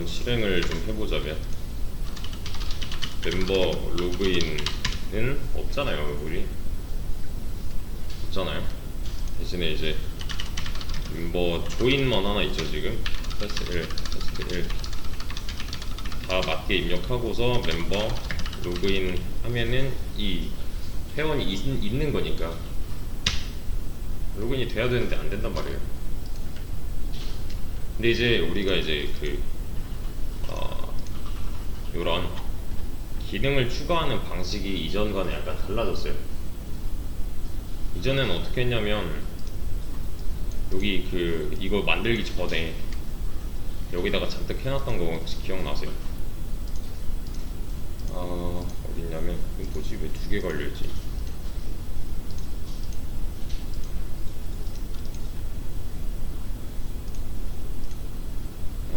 한번 실행을 좀 해보자면 멤버 로그인은 없잖아요. 우리 없잖아요. 대신에 이제 멤버 조인만 하나 있죠. 지금 테스트 1, 테스트 1 다 맞게 입력하고서 멤버 로그인 하면은 이 회원이 있는 거니까 로그인이 돼야 되는데 안 된단 말이에요. 근데 이제 우리가 이제 요런 기능을 추가하는 방식이 이전과는 약간 달라졌어요. 이전에는 어떻게 했냐면 여기 이거 만들기 전에 여기다가 잔뜩 해놨던 거 혹시 기억나세요? 어딨냐면 이거 뭐지? 왜 두 개 걸려있지?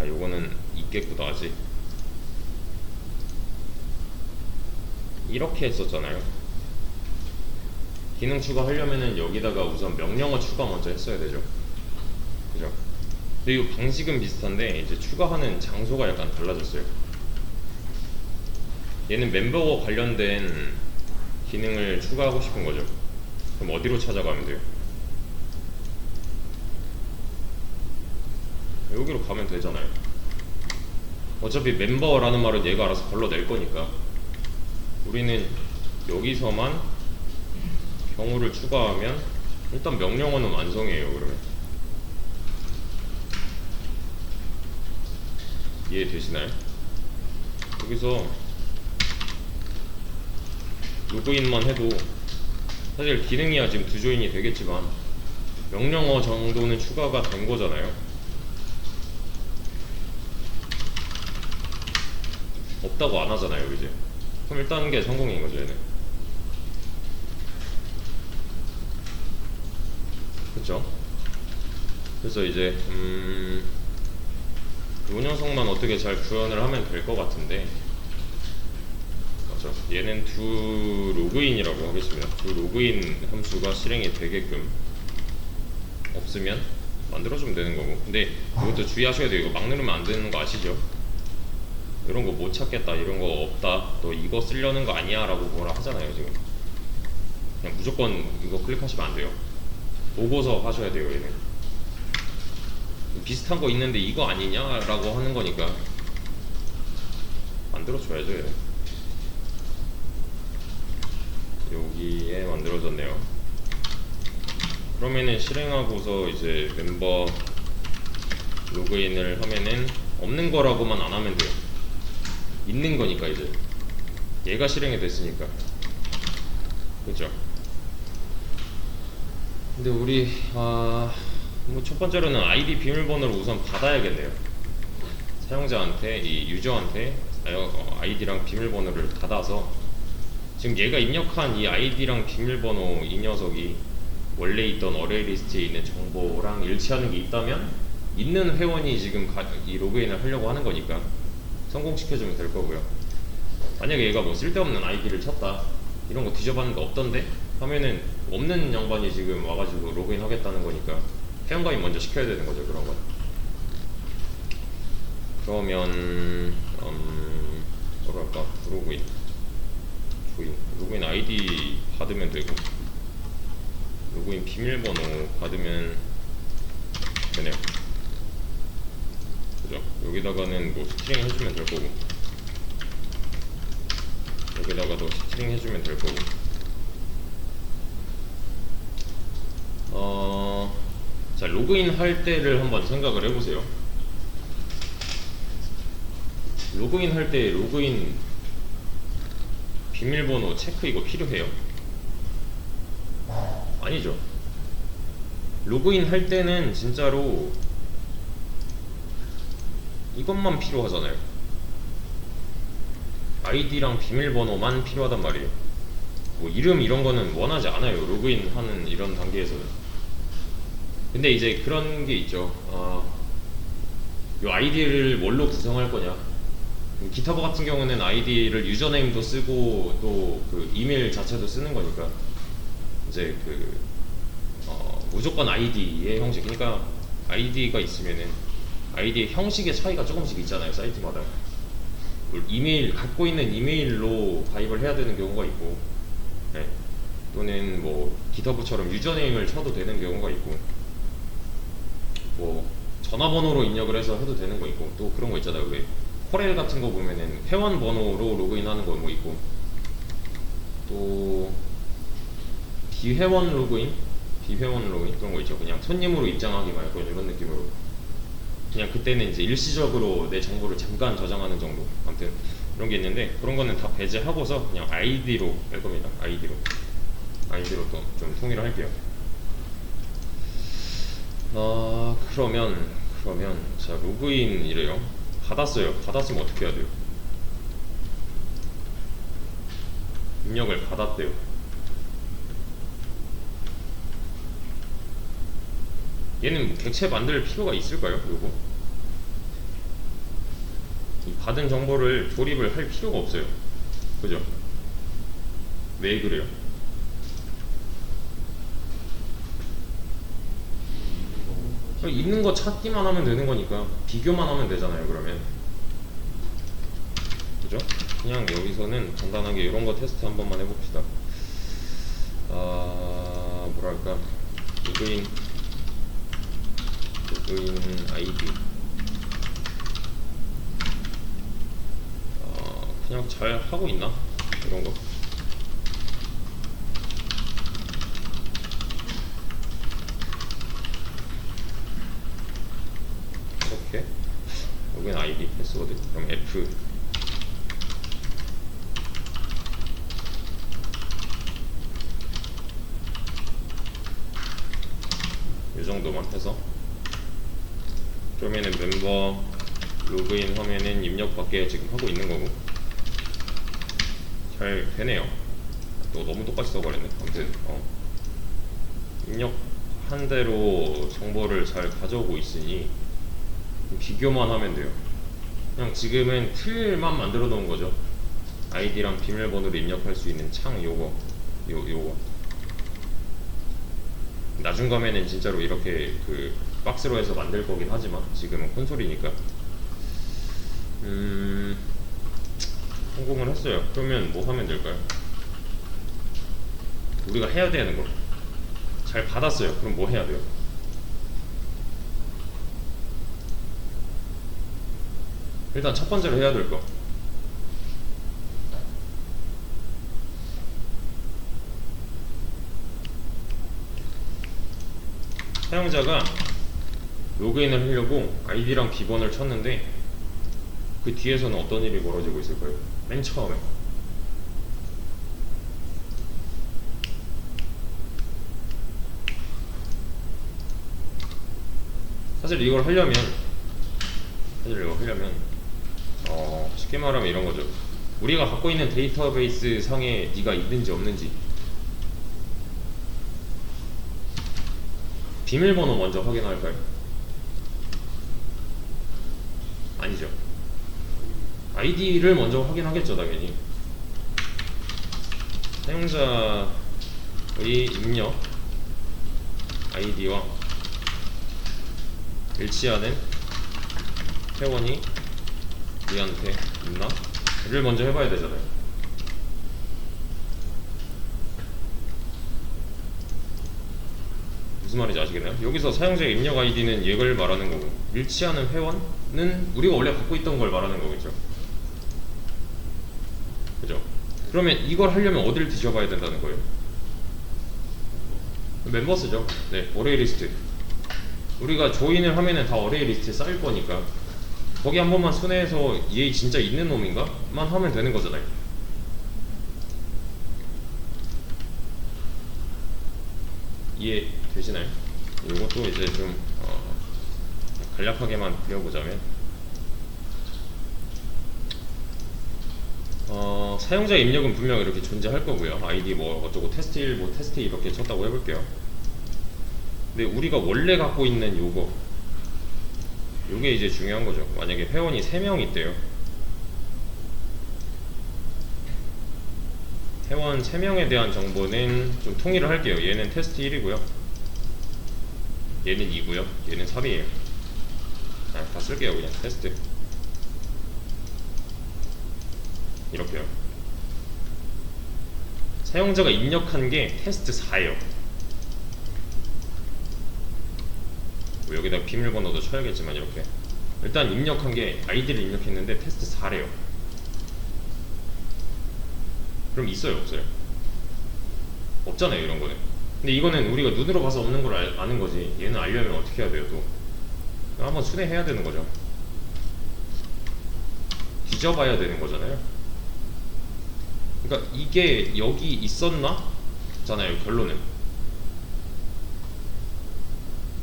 요거는 있겠구나. 아직 이렇게 했었잖아요. 기능 추가하려면은 여기다가 우선 명령어 추가 먼저 했어야 되죠. 그죠? 근데 이 방식은 비슷한데 이제 추가하는 장소가 약간 달라졌어요. 얘는 멤버와 관련된 기능을 추가하고 싶은 거죠. 그럼 어디로 찾아가면 돼요? 여기로 가면 되잖아요. 어차피 멤버라는 말은 얘가 알아서 걸러낼 거니까 우리는 여기서만 경우를 추가하면 일단 명령어는 완성이에요. 그러면 이해되시나요? 여기서 로그인만 해도 사실 기능이야 지금 두 조인이 되겠지만 명령어 정도는 추가가 된 거잖아요. 없다고 안 하잖아요. 그지? 그럼 1단계 성공인 거죠. 얘는. 그쵸? 그래서 이제 요 녀석만 어떻게 잘 구현을 하면 될 것 같은데, 맞죠? 얘는 두 로그인이라고 하겠습니다. 두 로그인 함수가 실행이 되게끔 없으면 만들어주면 되는 거고. 근데 이것도 주의하셔야 돼요. 이거 막 누르면 안 되는 거 아시죠? 이런 거 못 찾겠다, 이런 거 없다, 또 이거 쓰려는 거 아니야 라고 뭐라 하잖아요. 지금 그냥 무조건 이거 클릭하시면 안 돼요. 보고서 하셔야 돼요. 얘는 비슷한 거 있는데 이거 아니냐 라고 하는 거니까 만들어줘야죠. 얘는 여기에 만들어졌네요. 그러면은 실행하고서 이제 멤버 로그인을 하면은 없는 거라고만 안 하면 돼요. 있는 거니까 이제 얘가 실행이 됐으니까. 그죠? 근데 우리 뭐 첫 번째로는 아이디 비밀번호를 우선 받아야겠네요. 사용자한테, 이 유저한테 아이디랑 비밀번호를 받아서 지금 얘가 입력한 이 아이디랑 비밀번호, 이 녀석이 원래 있던 어레이 리스트에 있는 정보랑 일치하는 게 있다면 있는 회원이 지금 이 로그인을 하려고 하는 거니까 성공시켜주면 될 거고요. 만약에 얘가 뭐 쓸데없는 아이디를 쳤다, 이런 거 뒤져봤는데 없던데 하면은 없는 양반이 지금 와가지고 로그인 하겠다는 거니까 회원가입 먼저 시켜야 되는 거죠. 그런 건. 그러면 뭐랄까, 로그인 아이디 받으면 되고 로그인 비밀번호 받으면 되네요. 그죠? 여기다가는 뭐 스트링 해주면 될 거고 여기다가도 스트링 해주면 될 거고. 자, 로그인 할 때를 한번 생각을 해보세요. 로그인 할 때 로그인 비밀번호 체크 이거 필요해요? 아니죠. 로그인 할 때는 진짜로 이것만 필요하잖아요. 아이디랑 비밀번호만 필요하단 말이에요. 뭐 이름 이런 거는 원하지 않아요. 로그인 하는 이런 단계에서는. 근데 이제 그런 게 있죠. 요 아이디를 뭘로 구성할 거냐. 기타버 같은 경우는 아이디를 유저네임도 쓰고 또 그 이메일 자체도 쓰는 거니까 이제 무조건 아이디의 형식. 그러니까 아이디가 있으면은 아이디의 형식의 차이가 조금씩 있잖아요, 사이트마다. 이메일, 갖고 있는 이메일로 가입을 해야 되는 경우가 있고, 네. 또는 뭐 기터브처럼 유저네임을 쳐도 되는 경우가 있고, 뭐 전화번호로 입력을 해서 해도 되는 거 있고, 또 그런 거 있잖아요. 왜 코렐 같은 거 보면은 회원 번호로 로그인하는 거 뭐 있고, 또 비회원 로그인 그런 거 있죠. 그냥 손님으로 입장하기 말고 이런 느낌으로. 그냥 그때는 이제 일시적으로 내 정보를 잠깐 저장하는 정도. 아무튼 그런 게 있는데, 그런 거는 다 배제하고서 그냥 아이디로 할 겁니다. 아이디로 또 좀 통일을 할게요. 그러면 자, 로그인 이래요. 받았으면 어떻게 해야 돼요? 입력을 받았대요. 얘는 뭐 객체 만들 필요가 있을까요? 요거 이 받은 정보를 조립을 할 필요가 없어요. 그죠? 왜 그래요? 있는 거 찾기만 하면 되는 거니까 비교만 하면 되잖아요. 그러면 그죠? 그냥 여기서는 간단하게 이런 거 테스트 한 번만 해봅시다. 뭐랄까, 로그인 아이디. 그냥 잘 하고 있나? 이런 거. 이렇게 로그인 아이디 패스워드. 그럼 F. 이 정도만 해서, 그러면은 멤버 로그인 화면은 입력밖에 지금 하고 있는 거고, 잘 되네요. 또 너무 똑같이 써버렸네. 아무튼 입력한 대로 정보를 잘 가져오고 있으니 비교만 하면 돼요. 그냥 지금은 틀만 만들어 놓은 거죠. 아이디랑 비밀번호를 입력할 수 있는 창 요거. 나중 가면은 진짜로 이렇게 그 박스로 해서 만들 거긴 하지만 지금은 콘솔이니까. 성공을 했어요. 그러면 뭐 하면 될까요? 우리가 해야 되는 거. 잘 받았어요. 그럼 뭐 해야 돼요? 일단 첫 번째로 해야 될 거. 사용자가 로그인을 하려고 아이디랑 비번을 쳤는데 그 뒤에서는 어떤 일이 벌어지고 있을까요? 맨 처음에 사실 이걸 하려면 쉽게 말하면 이런 거죠. 우리가 갖고 있는 데이터베이스 상에 네가 있는지 없는지, 비밀번호 먼저 확인할까요? 아니죠. 아이디를 먼저 확인하겠죠, 당연히. 사용자의 입력 아이디와 일치하는 회원이 우리한테 있나? 를 먼저 해봐야 되잖아요. 무슨 말인지 아시겠나요? 여기서 사용자의 입력 아이디는 얘를 말하는 거고, 일치하는 회원은 우리가 원래 갖고 있던 걸 말하는 거겠죠. 그죠? 그러면 이걸 하려면 어디를 뒤져봐야 된다는 거예요? 멤버스죠. 네, 어레이 리스트. 우리가 조인을 하면은 다 어레이 리스트에 쌓일 거니까 거기 한 번만 손해서 얘 진짜 있는 놈인가? 만 하면 되는 거잖아요. 이해 되시나요? 이것도 이제 좀 간략하게만 그려보자면, 사용자 입력은 분명 이렇게 존재할 거고요. 아이디 뭐 어쩌고 테스트 1, 뭐 테스트 2 이렇게 쳤다고 해볼게요. 근데 우리가 원래 갖고 있는 요게 이제 중요한 거죠. 만약에 회원이 3명 있대요. 회원 3명에 대한 정보는 좀 통일을 할게요. 얘는 테스트 1이고요, 얘는 2고요, 얘는 3이에요. 다 쓸게요. 그냥 테스트 이렇게요. 사용자가 입력한 게 테스트 4예요. 뭐 여기다 비밀번호도 쳐야겠지만 이렇게 일단 입력한 게 아이디를 입력했는데 테스트 4래요. 그럼 있어요 없어요? 없잖아요 이런 거는. 근데 이거는 우리가 눈으로 봐서 없는 걸 아는 거지. 얘는 알려면 어떻게 해야 돼요? 또 한번 순회해야 되는 거죠. 뒤져봐야 되는 거잖아요. 그러니까 이게 여기 있었나? 잖아요 결론은.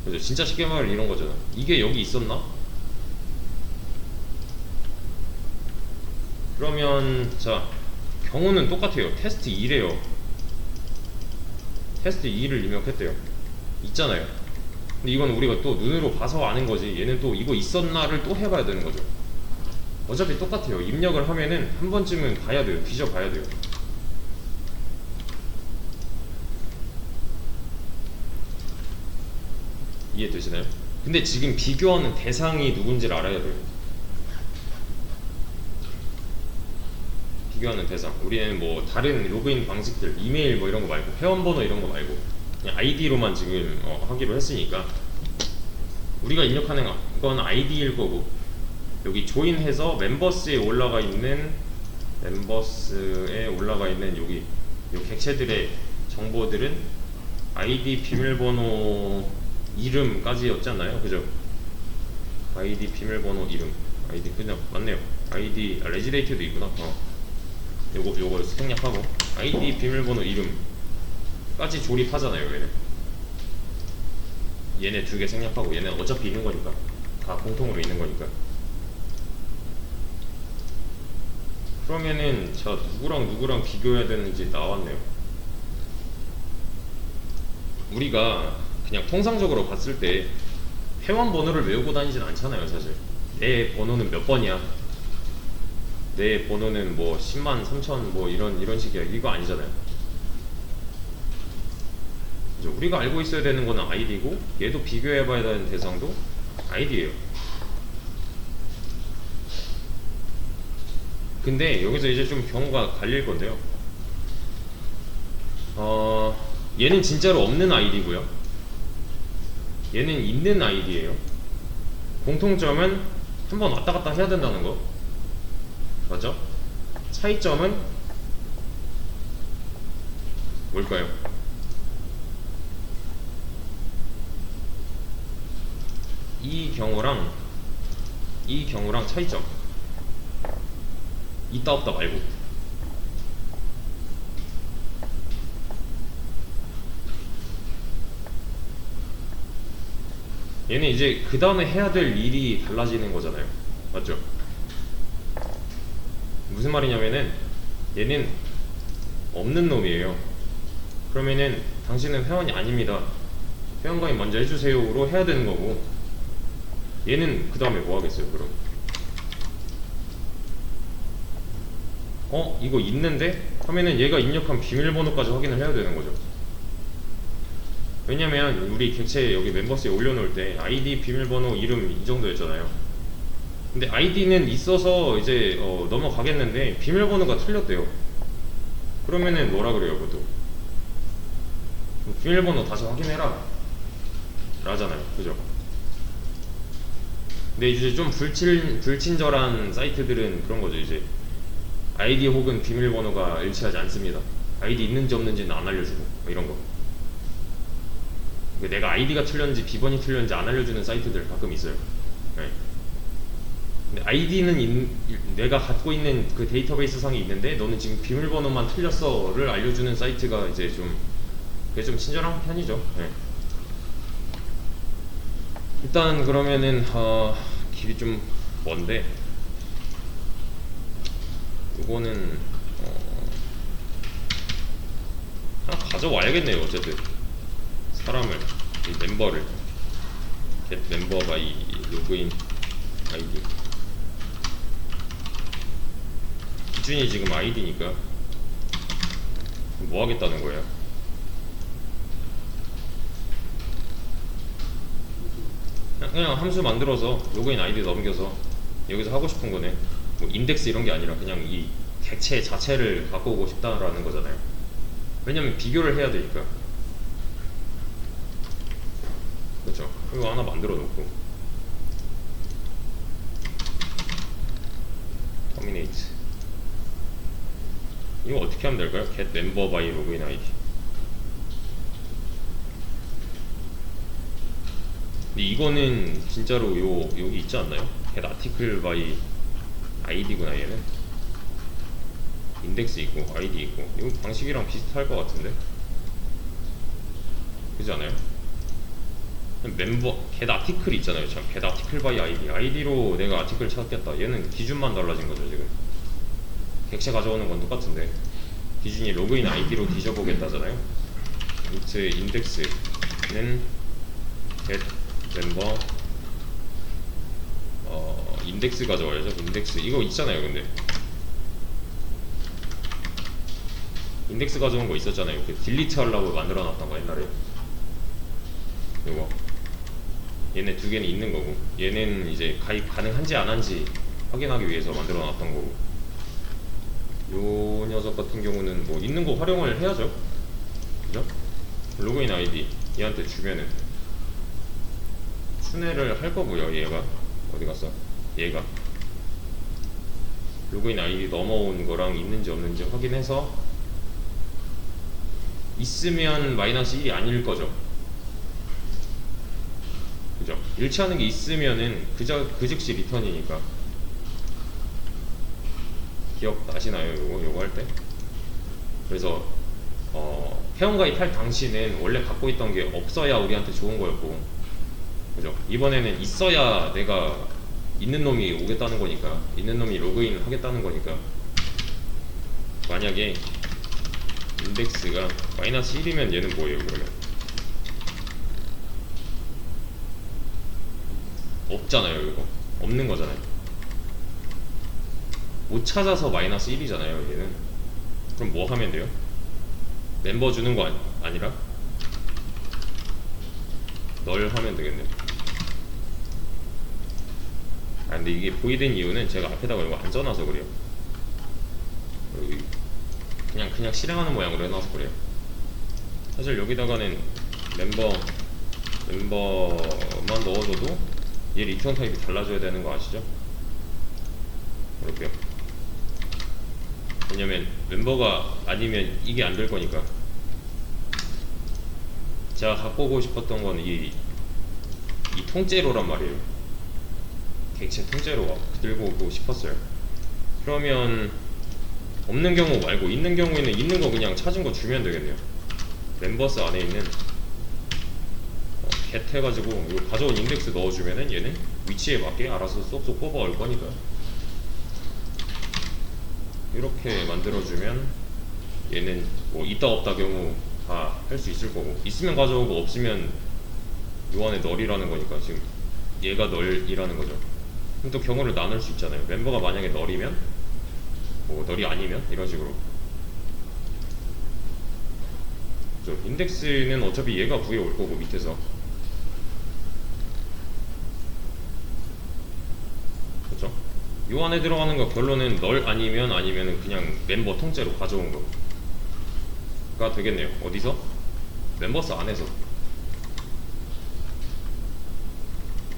그죠? 진짜 쉽게 말하면 이런 거잖아. 이게 여기 있었나? 그러면 자 경우는 똑같아요. 테스트 2래요. 테스트 2를 입력했대요. 있잖아요. 근데 이건 우리가 또 눈으로 봐서 아는 거지. 얘는 또 이거 있었나를 또 해봐야 되는 거죠. 어차피 똑같아요. 입력을 하면은 한 번쯤은 봐야 돼요. 뒤져봐야 돼요. 이해되시나요? 근데 지금 비교하는 대상이 누군지를 알아야 돼요. 비교하는 대상. 우리는 뭐 다른 로그인 방식들, 이메일 뭐 이런 거 말고, 회원번호 이런 거 말고 그냥 아이디로만 지금 하기로 했으니까 우리가 입력하는 건 아이디일 거고, 여기 조인해서 멤버스에 올라가 있는 여기 요 객체들의 정보들은 아이디 비밀번호 이름까지였잖아요. 그죠? 아이디 비밀번호 이름, 아이디 그냥 맞네요. 아이디 레지데이트도 있구나. 요거 생략하고 아이디 비밀번호 이름까지 조립하잖아요. 얘네 두 개 생략하고, 얘네 어차피 있는 거니까, 다 공통으로 있는 거니까. 그러면은 자 누구랑 누구랑 비교해야 되는지 나왔네요. 우리가 그냥 통상적으로 봤을 때 회원 번호를 외우고 다니진 않잖아요. 사실 내 번호는 몇 번이야, 내 번호는 뭐 10만 3천 뭐 이런 식이야, 이거 아니잖아요. 그죠? 우리가 알고 있어야 되는 거는 아이디고, 얘도 비교해봐야 되는 대상도 아이디예요. 근데 여기서 이제 좀 경우가 갈릴 건데요. 얘는 진짜로 없는 아이디고요. 얘는 있는 아이디예요. 공통점은 한번 왔다 갔다 해야 된다는 거 맞죠? 차이점은 뭘까요? 이 경우랑 차이점. 있다 없다 말고. 얘는 이제 그 다음에 해야 될 일이 달라지는 거잖아요. 맞죠? 무슨 말이냐면은 얘는 없는 놈이에요. 그러면은 당신은 회원이 아닙니다, 회원가입 먼저 해주세요로 해야 되는 거고, 얘는 그 다음에 뭐 하겠어요? 그럼 이거 있는데 하면은 얘가 입력한 비밀번호까지 확인을 해야 되는 거죠. 왜냐면 우리 객체 여기 멤버스에 올려놓을 때 아이디 비밀번호 이름 이 정도였잖아요. 근데 아이디는 있어서 이제 넘어가겠는데 비밀번호가 틀렸대요. 그러면은 뭐라 그래요? 그것도 비밀번호 다시 확인해라 라잖아요. 그죠? 근데 이제 좀 불친절한 사이트들은 그런 거죠. 이제 아이디 혹은 비밀번호가 일치하지 않습니다, 아이디 있는지 없는지는 안 알려주고 뭐 이런 거. 내가 아이디가 틀렸는지 비번이 틀렸는지 안 알려주는 사이트들 가끔 있어요. 네. 근데 아이디는 내가 갖고 있는 그 데이터베이스 상에 있는데 너는 지금 비밀번호만 틀렸어를 알려주는 사이트가 이제 그게 좀 친절한 편이죠. 네. 일단 그러면은 길이 좀 먼데, 이거는 하나 가져와야겠네요. 어쨌든 사람을, 이 멤버를, get 멤버가 이 로그인 아이디 기준이 지금 아이디니까 뭐 하겠다는 거예요? 그냥 함수 만들어서 로그인 아이디 넘겨서 여기서 하고 싶은 거네. 뭐 인덱스 이런 게 아니라 그냥 이 객체 자체를 갖고 오고 싶다라는 거잖아요. 왜냐면 비교를 해야 되니까. 그렇죠. 이거 하나 만들어 놓고 terminate. 이거 어떻게 하면 될까요? get member by login ID. 근데 이거는 진짜로 여기 있지 않나요? get article by ID구나. 얘는 인덱스 있고 ID 있고. 이거 방식이랑 비슷할 것 같은데, 그렇지 않아요? 멤버 get article 있잖아요. 참 get article by ID. ID로 내가 아티클 찾겠다. 얘는 기준만 달라진 거죠 지금. 객체 가져오는 건 똑같은데 기준이 로그인 아이디로 뒤져보겠다잖아요. int index는 get member 인덱스 가져와야죠. 인덱스 이거 있잖아요. 근데 인덱스 가져온 거 있었잖아요. 그 딜리트 하려고 만들어 놨던 거 옛날에. 이거 얘네 두 개는 있는 거고, 얘는 이제 가입 가능한지 안 한지 확인하기 위해서 만들어 놨던 거고, 요 녀석 같은 경우는 뭐 있는 거 활용을 해야죠. 그죠? 로그인 아이디 얘한테 주면은 순회를 할 거고요. 얘가 어디 갔어? 얘가 로그인 아이디 넘어온 거랑 있는지 없는지 확인해서 있으면 마이너스 1이 아닐 거죠. 그죠? 일치하는 게 있으면은 그 즉시 리턴이니까. 기억나시나요? 요거 할 때? 그래서 회원가입 할 당시는 원래 갖고 있던 게 없어야 우리한테 좋은 거였고, 그죠? 이번에는 있어야 내가 있는 놈이 오겠다는 거니까, 있는 놈이 로그인 하겠다는 거니까. 만약에 인덱스가 마이너스 1이면 얘는 뭐예요? 그러면 없잖아요. 이거 없는 거잖아요. 못 찾아서 마이너스 1이잖아요. 얘는. 그럼 뭐 하면 돼요? 멤버 주는 거 아니라 널 하면 되겠네. 근데 이게 보이는 이유는 제가 앞에다가 이거 안 써놔서 그래요. 그냥 실행하는 모양으로 해놔서 그래요. 사실 여기다가는 멤버만 넣어줘도 얘 리턴 타입이 달라져야 되는 거 아시죠? 그럴게요. 왜냐면 멤버가 아니면 이게 안 될 거니까. 제가 갖고 오고 싶었던 건 이 통째로란 말이에요. 객체 통째로 들고 오고 싶었어요. 그러면 없는 경우 말고 있는 경우에는 있는 거 그냥 찾은 거 주면 되겠네요. 멤버스 안에 있는 get 해가지고 이거 가져온 인덱스 넣어주면은 얘는 위치에 맞게 알아서 쏙쏙 뽑아올 거니까. 이렇게 만들어주면 얘는 뭐 있다 없다 경우 다 할 수 있을 거고, 있으면 가져오고 없으면 요 안에 널이라는 거니까 지금 얘가 널이라는 거죠. 그럼 또 경우를 나눌 수 있잖아요. 멤버가 만약에 널이면 뭐 널이 아니면 이런 식으로. 그렇죠? 인덱스는 어차피 얘가 구해 올 거고 밑에서. 그렇죠? 요 안에 들어가는 거 결론은 널 아니면은 그냥 멤버 통째로 가져온 거가 되겠네요. 어디서? 멤버스 안에서.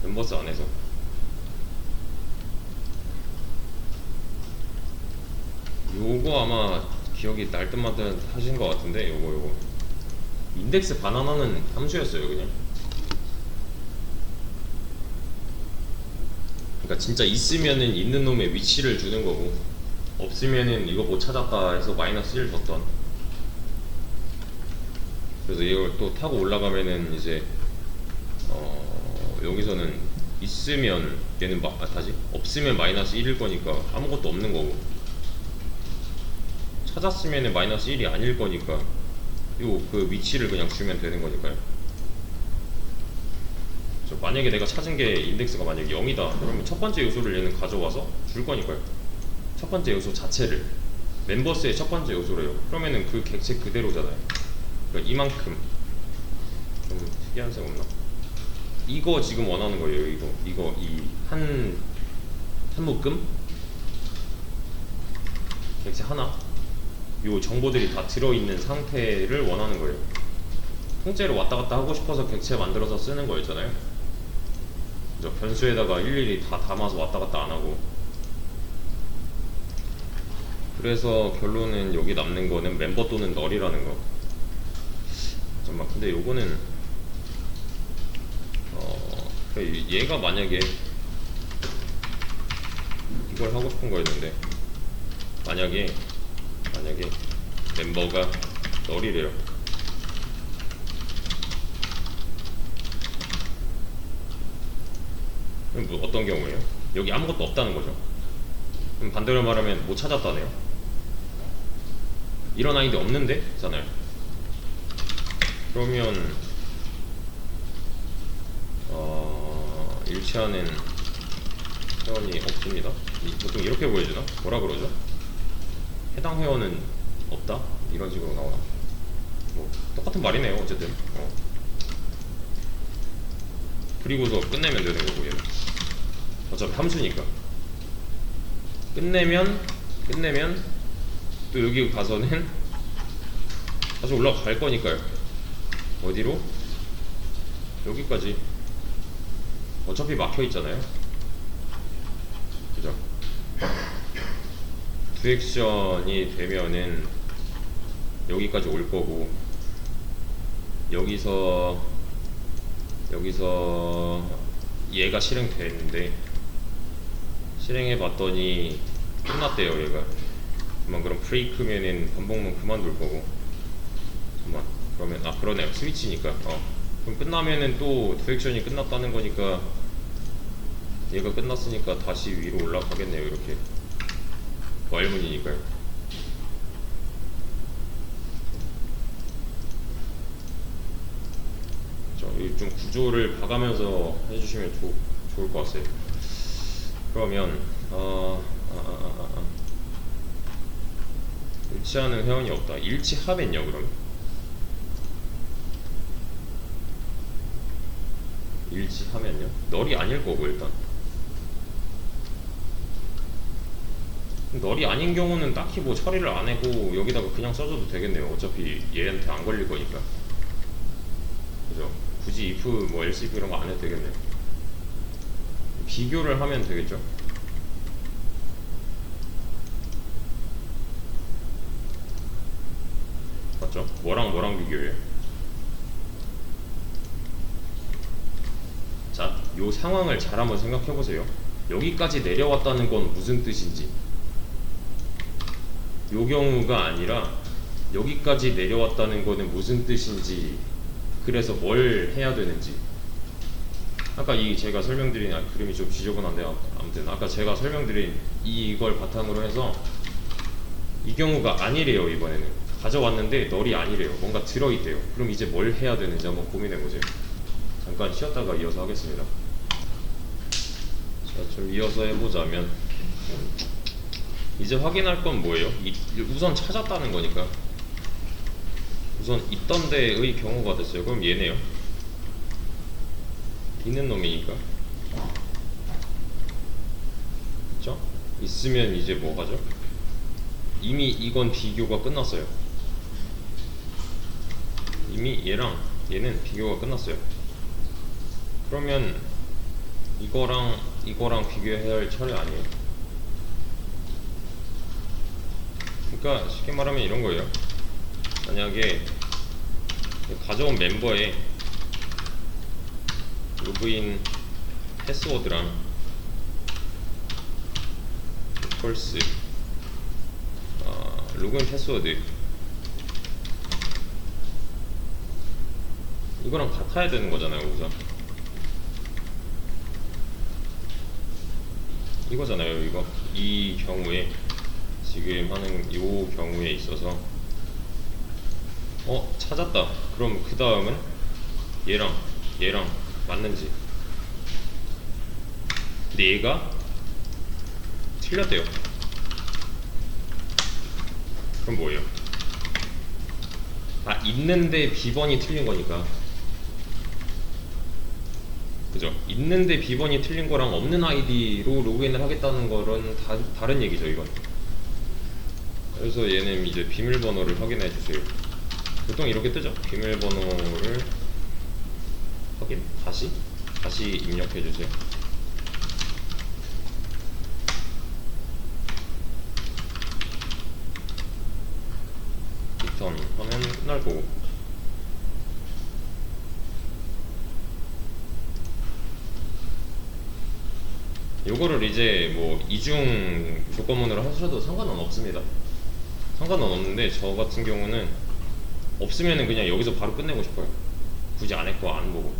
멤버스 안에서. 요거 아마 기억이 날 듯만든 하신 것 같은데, 요거 인덱스 바나나는 함수였어요. 그냥 그러니까 진짜 있으면은 있는 놈의 위치를 주는 거고, 없으면은 이거 못 찾았다 해서 마이너스 1 줬던. 그래서 이걸 또 타고 올라가면은 이제 여기서는 있으면 얘는 다시 없으면 마이너스 1일 거니까 아무것도 없는 거고, 찾았으면은 마이너스 1이 아닐 거니까 요 그 위치를 그냥 주면 되는 거니까요. 만약에 내가 찾은 게 인덱스가 만약에 0이다 그러면 첫 번째 요소를 얘는 가져와서 줄 거니까요. 첫 번째 요소 자체를 멤버스의 첫 번째 요소래요. 그러면은 그 객체 그대로잖아요. 그러니까 이만큼. 좀 특이한 색 없나? 이거 지금 원하는 거예요. 이거 이 한 묶음 객체 하나, 요 정보들이 다 들어있는 상태를 원하는 거예요. 통째로 왔다 갔다 하고 싶어서 객체 만들어서 쓰는 거였잖아요. 그죠? 변수에다가 일일이 다 담아서 왔다 갔다 안 하고. 그래서 결론은 여기 남는 거는 멤버 또는 널이라는 거. 잠깐만, 근데 요거는 그래, 얘가 만약에 이걸 하고 싶은 거였는데, 만약에 멤버가 널이래요. 그럼 뭐 어떤 경우예요? 여기 아무것도 없다는 거죠. 그럼 반대로 말하면 못 찾았다네요. 이런 아이디 없는데? 잖아요. 그러면 일치하는 회원이 없습니다. 보통 이렇게 보여주나? 뭐라 그러죠? 해당 회원은 없다? 이런 식으로 나오나? 뭐 똑같은 말이네요. 어쨌든 그리고서 끝내면 되는 거고, 얘는 어차피 함수니까. 끝내면 또 여기 가서는 다시 올라갈 거니까요. 어디로? 여기까지. 어차피 막혀 있잖아요. 그죠? 두 액션이 되면은 여기까지 올 거고, 여기서 얘가 실행됐는데, 실행해 봤더니 끝났대요. 얘가 그럼 브레이크면은 반복문 그만둘 거고. 잠깐만, 그러면 그러네요. 스위치니까. 그럼 끝나면은 또 두 액션이 끝났다는 거니까 얘가 끝났으니까 다시 위로 올라가겠네요. 이렇게 와일문이니까요. 좀 구조를 봐가면서 해주시면 좋을 것 같아요. 그러면 일치하는 회원이 없다. 일치하면요? 그러면 일치하면요? 널이 아닐 거고, 일단 널이 아닌 경우는 딱히 뭐 처리를 안 하고 여기다가 그냥 써줘도 되겠네요. 어차피 얘한테 안 걸릴 거니까. 그죠? 굳이 if 뭐 else if 이런 거 안 해도 되겠네요. 비교를 하면 되겠죠? 맞죠? 뭐랑 비교해요? 자, 요 상황을 잘 한번 생각해 보세요. 여기까지 내려왔다는 건 무슨 뜻인지, 요 경우가 아니라 여기까지 내려왔다는 거는 무슨 뜻인지, 그래서 뭘 해야 되는지. 아까 제가 설명드린 그림이 좀 지저분한데, 아무튼 아까 제가 설명드린 이걸 바탕으로 해서 이 경우가 아니래요. 이번에는 가져왔는데 널이 아니래요. 뭔가 들어있대요. 그럼 이제 뭘 해야 되는지 한번 고민해보세요. 잠깐 쉬었다가 이어서 하겠습니다. 자, 좀 이어서 해보자면, 이제 확인할 건 뭐예요? 우선 찾았다는 거니까. 우선 있던 데의 경우가 됐어요. 그럼 얘네요. 있는 놈이니까. 그쵸? 있으면 이제 뭐 하죠? 이미 이건 비교가 끝났어요. 이미 얘랑 얘는 비교가 끝났어요. 그러면 이거랑 비교해야 할 차례 아니에요? 그러니까 쉽게 말하면 이런 거예요. 만약에 가져온 멤버에 로그인 패스워드랑 펄스 로그인 패스워드 이거랑 같아야 되는 거잖아요. 우선 이거잖아요. 이거 이 경우에 지금 하는 요 경우에 있어서 찾았다. 그럼 그 다음은 얘랑 맞는지. 근데 얘가 틀렸대요. 그럼 뭐예요? 있는데 B번이 틀린 거니까 그죠? 있는데 비번이 틀린 거랑 없는 아이디로 로그인을 하겠다는 거는 다른 얘기죠, 이건. 그래서 얘는 이제 비밀번호를 확인해 주세요. 보통 이렇게 뜨죠? 비밀번호를 확인, 다시 입력해 주세요. 리턴 하면 끝날 거고. 요거를 이제 뭐 이중 조건문으로 하셔도 상관은 없습니다. 상관은 없는데 저 같은 경우는 없으면은 그냥 여기서 바로 끝내고 싶어요. 굳이 안 했고 안 보고.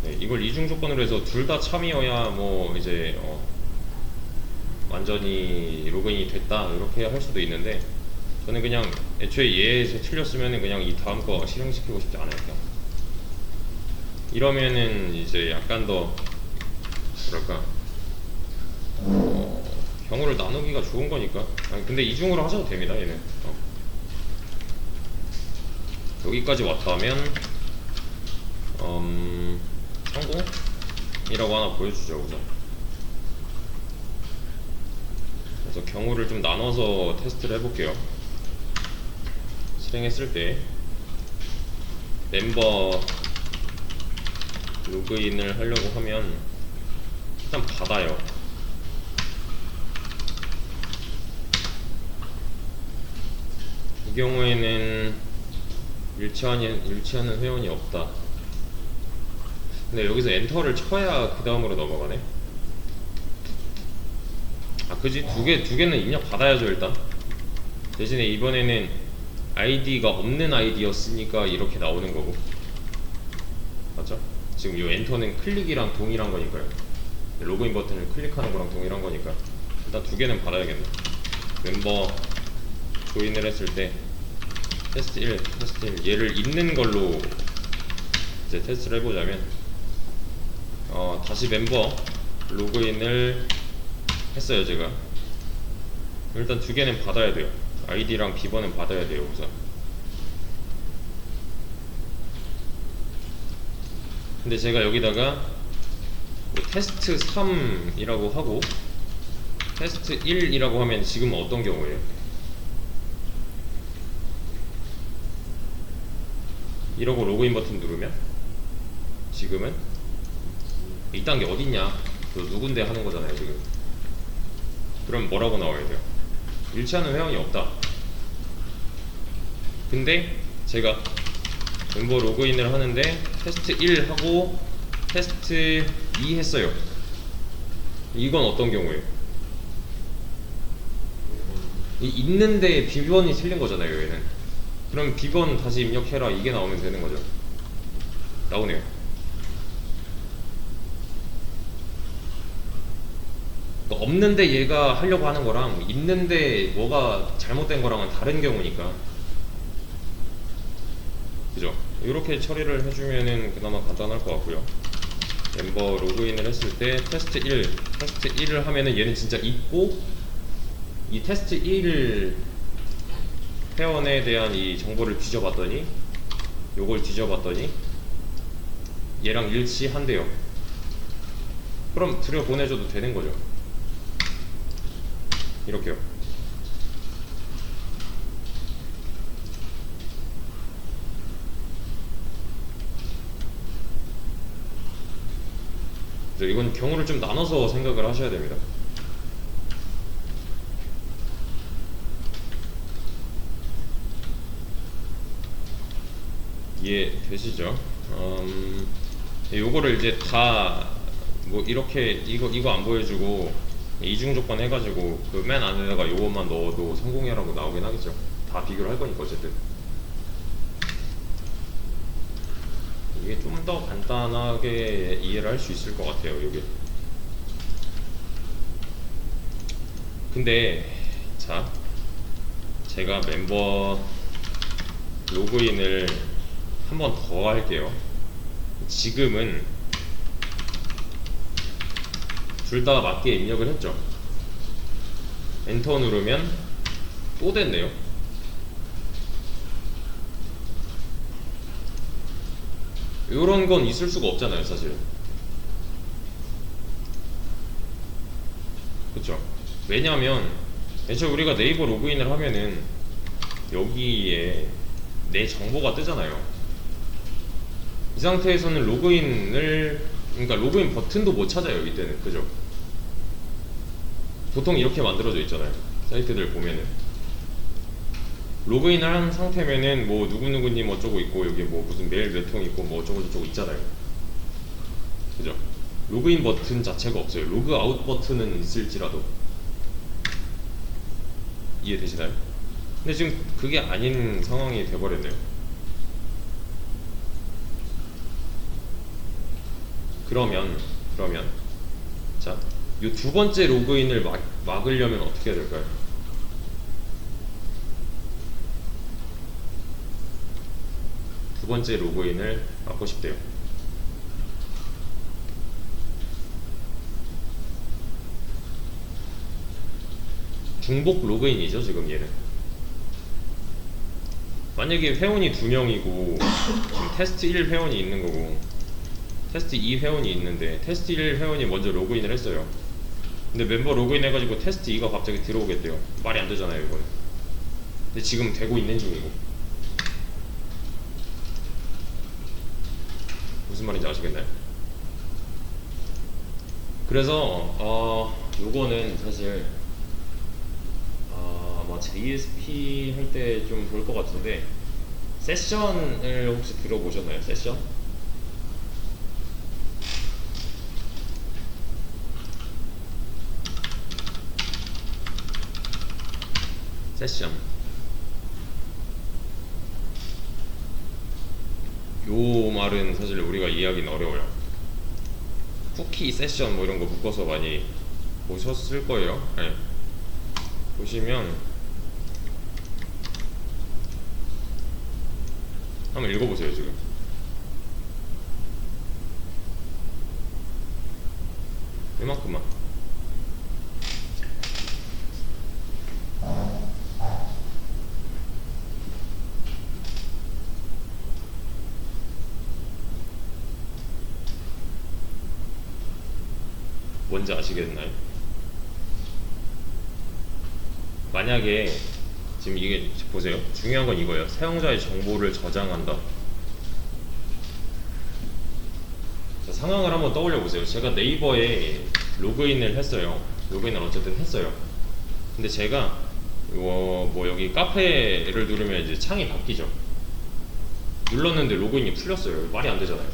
네, 이걸 이중 조건으로 해서 둘 다 참이어야 뭐 이제 완전히 로그인이 됐다 이렇게 할 수도 있는데, 저는 그냥 애초에 얘에서 틀렸으면은 그냥 이 다음 거 실행시키고 싶지 않아요. 그냥. 이러면은 이제 약간 더 뭐랄까 경우를 나누기가 좋은 거니까. 아니, 근데 이중으로 하셔도 됩니다. 얘는 여기까지 왔다면 성공이라고 하나 보여주죠, 우선. 그래서 경우를 좀 나눠서 테스트를 해볼게요. 실행했을 때 멤버 로그인을 하려고 하면 일단 받아요. 이 경우에는 일치하는 회원이 없다. 근데 여기서 엔터를 쳐야 그 다음으로 넘어가네. 아, 그지? 두 개는 입력 받아야죠, 일단. 대신에 이번에는 아이디가 없는 아이디였으니까 이렇게 나오는 거고. 맞죠? 지금 이 엔터는 클릭이랑 동일한 거니까요. 로그인 버튼을 클릭하는 거랑 동일한 거니까 일단 두 개는 받아야겠네. 멤버 조인을 했을 때 테스트 1 얘를 있는 걸로 이제 테스트를 해보자면 다시 멤버 로그인을 했어요. 제가 일단 두 개는 받아야 돼요. 아이디랑 비번은 받아야 돼요, 우선. 근데 제가 여기다가 뭐 테스트 3이라고 하고 테스트 1이라고 하면 지금 어떤 경우예요? 이러고 로그인 버튼 누르면 지금은 이 단계 어딨냐? 그 누군데 하는 거잖아요, 지금. 그럼 뭐라고 나와야 돼요? 일치하는 회원이 없다. 근데 제가 멤버 로그인을 하는데 테스트 1 하고 테스트 2 했어요. 이건 어떤 경우예요? 있는데 비번이 틀린 거잖아요, 얘는. 그럼 비번 다시 입력해라 이게 나오면 되는 거죠. 나오네요. 그러니까 없는데 얘가 하려고 하는 거랑 있는데 뭐가 잘못된 거랑은 다른 경우니까. 그죠? 이렇게 처리를 해주면은 그나마 간단할 것 같고요. 멤버 로그인을 했을 때 테스트 1을 하면은 얘는 진짜 있고, 이 테스트 1 회원에 대한 이 정보를 뒤져봤더니 요걸 뒤져봤더니 얘랑 일치한대요. 그럼 들여보내줘도 되는 거죠. 이렇게요. 그래서 이건 경우를 좀 나눠서 생각을 하셔야 됩니다. 이해되시죠? 요거를 이제 다 뭐 이렇게 이거 안 보여주고 이중 조건 해가지고 그 맨 안에다가 요것만 넣어도 성공이라고 나오긴 하겠죠. 다 비교를 할 거니까 어쨌든. 이게 좀 더 간단하게 이해를 할 수 있을 것 같아요, 이게. 근데 자, 제가 멤버 로그인을 한 번 더 할게요. 지금은 둘 다 맞게 입력을 했죠. 엔터 누르면 또 됐네요. 이런 건 있을 수가 없잖아요, 사실. 그쵸? 왜냐면 애초에 우리가 네이버 로그인을 하면은 여기에 내 정보가 뜨잖아요. 이 상태에서는 그러니까 로그인 버튼도 못 찾아요, 이때는. 그죠? 보통 이렇게 만들어져 있잖아요, 사이트들 보면은. 로그인을 한 상태면은 뭐 누구누구님 어쩌고 있고, 여기 뭐 무슨 메일 몇 통 있고 뭐 어쩌고 저쩌고 있잖아요. 그죠? 로그인 버튼 자체가 없어요. 로그아웃 버튼은 있을지라도. 이해되시나요? 근데 지금 그게 아닌 상황이 돼버렸네요. 그러면 자, 이 두 번째 로그인을 막으려면 어떻게 해야 될까요? 두 번째 로그인을 막고 싶대요. 중복 로그인이죠, 지금 얘는. 만약에 회원이 2명이고 지금 테스트 1 회원이 있는 거고 테스트 2 회원이 있는데 테스트 1 회원이 먼저 로그인을 했어요. 근데 멤버 로그인 해가지고 테스트 2가 갑자기 들어오겠대요. 말이 안 되잖아요, 이거는. 근데 지금 되고 있는 중이고. 무슨 말인지 아시겠나요? 그래서 요거는 사실 아마 JSP 할 때 좀 볼 것 같은데, 세션을 혹시 들어보셨나요? 세션? 세션. 요 말은 사실 우리가 이해하기는 어려워요. 쿠키 세션 뭐 이런 거 묶어서 많이 보셨을 거예요. 네. 보시면 한번 읽어보세요. 지금 이만큼만. 뭔지 아시겠나요? 만약에 지금 이게 보세요. 중요한 건 이거예요. 사용자의 정보를 저장한다. 자, 상황을 한번 떠올려 보세요. 제가 네이버에 로그인을 했어요. 로그인을 어쨌든 했어요. 근데 제가 뭐 여기 카페를 누르면 이제 창이 바뀌죠. 눌렀는데 로그인이 풀렸어요. 말이 안 되잖아요.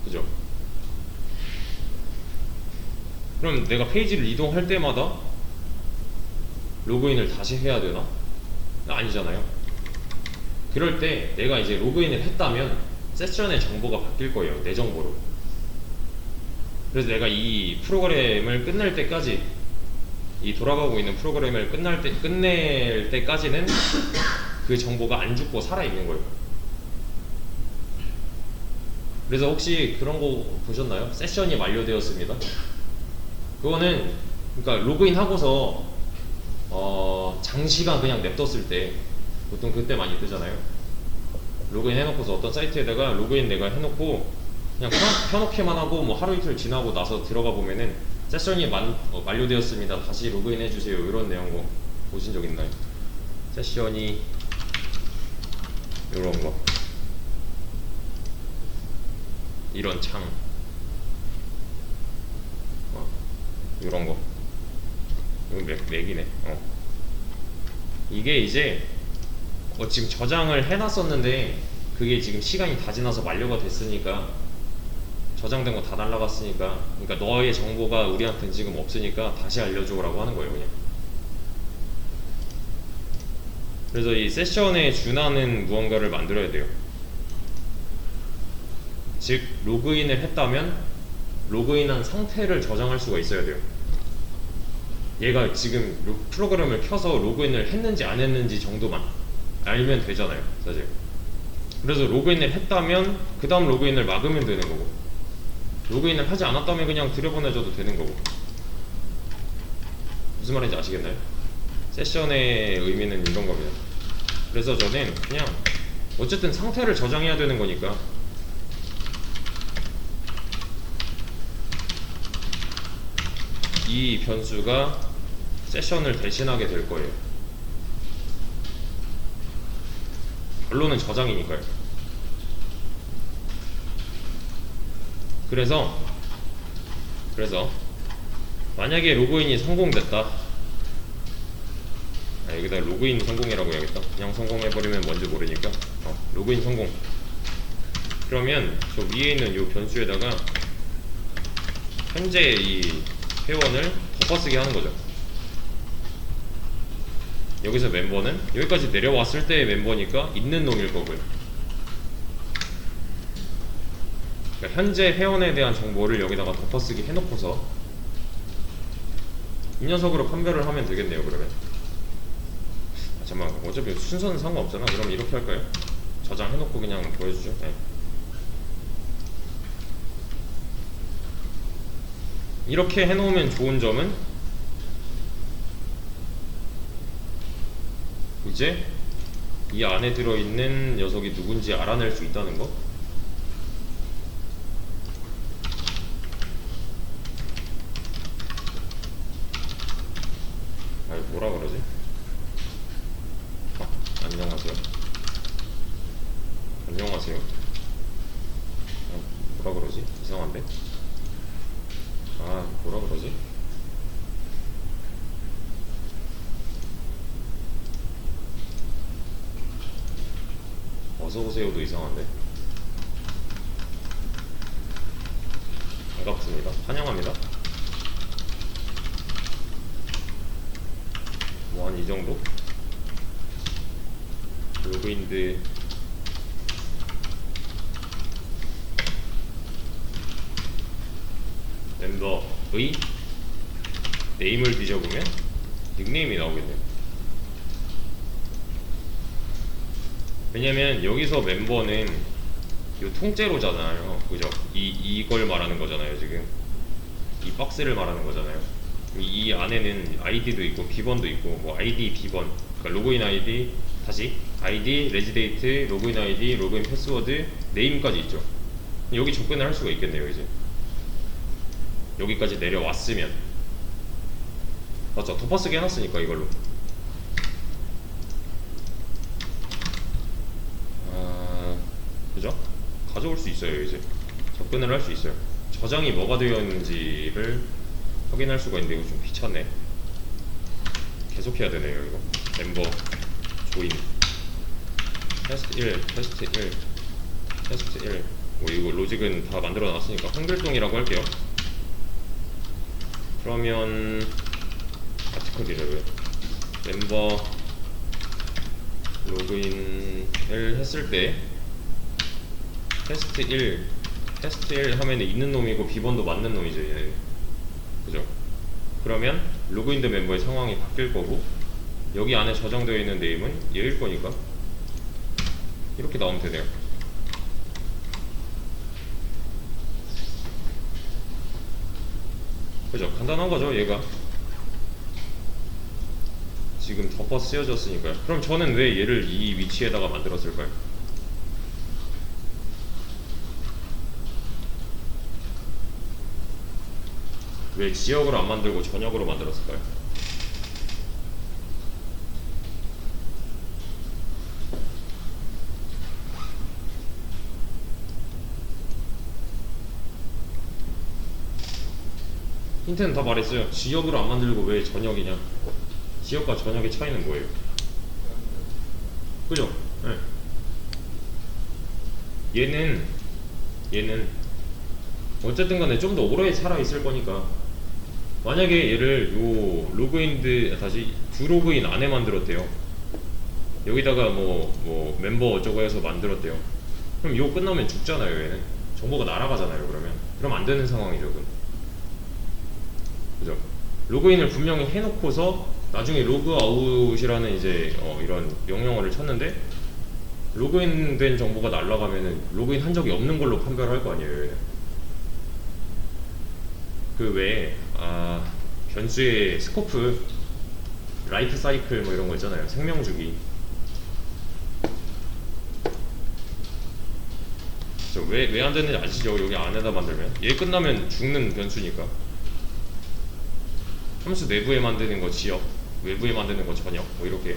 그죠? 그럼 내가 페이지를 이동할 때마다 로그인을 다시 해야 되나? 아니잖아요. 그럴 때 내가 이제 로그인을 했다면 세션의 정보가 바뀔 거예요. 내 정보로. 그래서 내가 이 프로그램을 끝낼 때까지, 이 돌아가고 있는 프로그램을 끝낼 때까지는 그 정보가 안 죽고 살아있는 거예요. 그래서 혹시 그런 거 보셨나요? 세션이 만료되었습니다. 그거는 그러니까 로그인 하고서 장시간 그냥 냅뒀을 때, 보통 그때 많이 뜨잖아요. 로그인 해놓고서 어떤 사이트에다가 로그인 내가 해놓고 그냥 켜놓기만 하고 뭐 하루 이틀 지나고 나서 들어가 보면은 세션이 만료되었습니다. 다시 로그인 해주세요. 이런 내용 거 보신 적 있나요? 세션이 이런 거, 이런 창, 이런 거. 이거 맥이네. 이게 이제 지금 저장을 해놨었는데 그게 지금 시간이 다 지나서 만료가 됐으니까, 저장된 거 다 날라갔으니까, 그러니까 너의 정보가 우리한테는 지금 없으니까 다시 알려줘라고 하는 거예요, 그냥. 그래서 이 세션에 준하는 무언가를 만들어야 돼요. 즉 로그인을 했다면 로그인한 상태를 저장할 수가 있어야 돼요. 얘가 지금 프로그램을 켜서 로그인을 했는지 안 했는지 정도만 알면 되잖아요, 사실. 그래서 로그인을 했다면 그 다음 로그인을 막으면 되는 거고, 로그인을 하지 않았다면 그냥 들여보내줘도 되는 거고. 무슨 말인지 아시겠나요? 세션의 의미는 이런 겁니다. 그래서 저는 그냥 어쨌든 상태를 저장해야 되는 거니까 이 변수가 세션을 대신하게 될 거예요. 결론은 저장이니까요. 그래서 만약에 로그인이 성공됐다. 여기다 로그인 성공이라고 해야겠다. 그냥 성공해버리면 뭔지 모르니까 로그인 성공. 그러면 저 위에 있는 이 변수에다가 현재 이 회원을 덮어쓰기 하는 거죠. 여기서 멤버는 여기까지 내려왔을 때의 멤버니까 있는 놈일 거고요. 그러니까 현재 회원에 대한 정보를 여기다가 덮어쓰기 해놓고서 이 녀석으로 판별을 하면 되겠네요. 그러면 잠깐만, 어차피 순서는 상관없잖아. 그럼 이렇게 할까요? 저장해놓고 그냥 보여주죠. 네. 이렇게 해놓으면 좋은 점은 이제 이 안에 들어있는 녀석이 누군지 알아낼 수 있다는 거. 뭐라 그러지? 안녕하세요. 안녕하세요. 뭐라 그러지? 이상한데? 뭐라 그러지? 어서오세요도 이상한데? 반갑습니다. 환영합니다. 뭐 한 이 정도? 로그인드 멤버의 네임을 뒤져보면 닉네임이 나오겠네요. 왜냐면 여기서 멤버는 요 통째로잖아요. 그죠? 이걸 말하는 거잖아요. 지금 이 박스를 말하는 거잖아요. 이 안에는 아이디도 있고 비번도 있고, 뭐 아이디 비번, 그러니까 로그인 아이디, 다시 아이디, 레지데이트, 로그인 아이디, 로그인 패스워드, 네임까지 있죠. 여기 접근을 할 수가 있겠네요. 이제 여기까지 내려왔으면 맞죠? 덮어쓰기 해놨으니까 이걸로. 그죠? 가져올 수 있어요. 이제 접근을 할 수 있어요. 저장이 뭐가 되어 있는지를 확인할 수가 있는데 이거 좀 귀찮네. 계속 해야 되네요. 이거 멤버 조인 테스트 1 테스트 1 테스트 1 뭐 이거 로직은 다 만들어 놨으니까 홍길동이라고 할게요. 그러면 아티클이래요. 멤버 로그인을 했을 때 테스트 1 하면 있는 놈이고 비번도 맞는 놈이죠. 얘는. 그죠? 그러면 로그인드 멤버의 상황이 바뀔 거고, 여기 안에 저장되어 있는 네임은 얘일 거니까 이렇게 나오면 되네요. 그죠? 간단한 거죠. 얘가 지금 덮어 쓰여졌으니까요. 그럼 저는 왜 얘를 이 위치에다가 만들었을까요? 왜 지역으로 안 만들고 전역으로 만들었을까요? 힌트는 다 말했어요. 지역으로 안 만들고 왜 전역이냐? 지역과 전역의 차이는 뭐예요? 그죠? 네. 얘는 어쨌든 간에 좀 더 오래 살아있을 거니까, 만약에 얘를 요 로그인드 다시 두 로그인 안에 만들었대요. 여기다가 뭐 멤버 어쩌고 해서 만들었대요. 그럼 이거 끝나면 죽잖아요. 얘는 정보가 날아가잖아요. 그럼 안 되는 상황이죠. 그죠? 로그인을 분명히 해놓고서 나중에 로그아웃이라는 이제 이런 명령어를 쳤는데 로그인된 정보가 날아가면은 로그인 한 적이 없는 걸로 판별할 거 아니에요. 그 외에 변수의 스코프, 라이프 사이클 뭐 이런 거 있잖아요. 생명주기. 저 왜 안 되는지 아시죠? 여기 안에다 만들면 얘 끝나면 죽는 변수니까. 함수 내부에 만드는 거 지역, 외부에 만드는 거 전역, 뭐 이렇게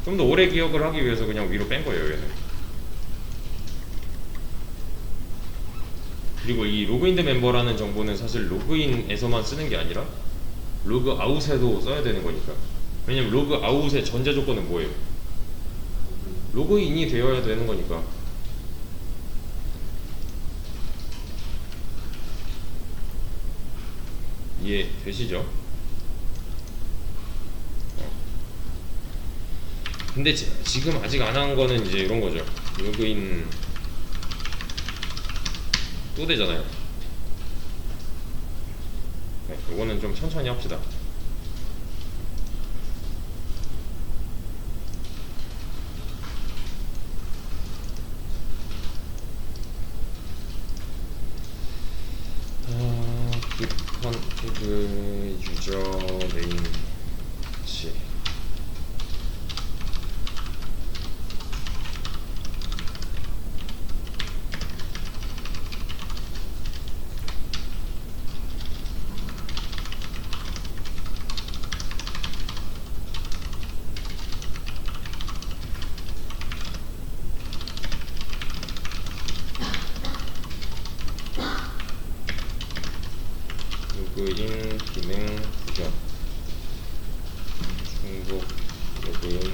좀 더 오래 기억을 하기 위해서 그냥 위로 뺀 거예요, 얘는. 그리고 이 로그인드 멤버라는 정보는 사실 로그인에서만 쓰는 게 아니라 로그 아웃에도 써야 되는 거니까. 왜냐면 로그 아웃의 전제 조건은 뭐예요? 로그인이 되어야 되는 거니까. 이해되시죠? 근데 지금 아직 안 한 거는 이제 이런 거죠. 로그인 또 되잖아요. 네, 이거는 좀 천천히 합시다. 디컨피그 유저 네임 치 로그인 기능 부정 중복 로그인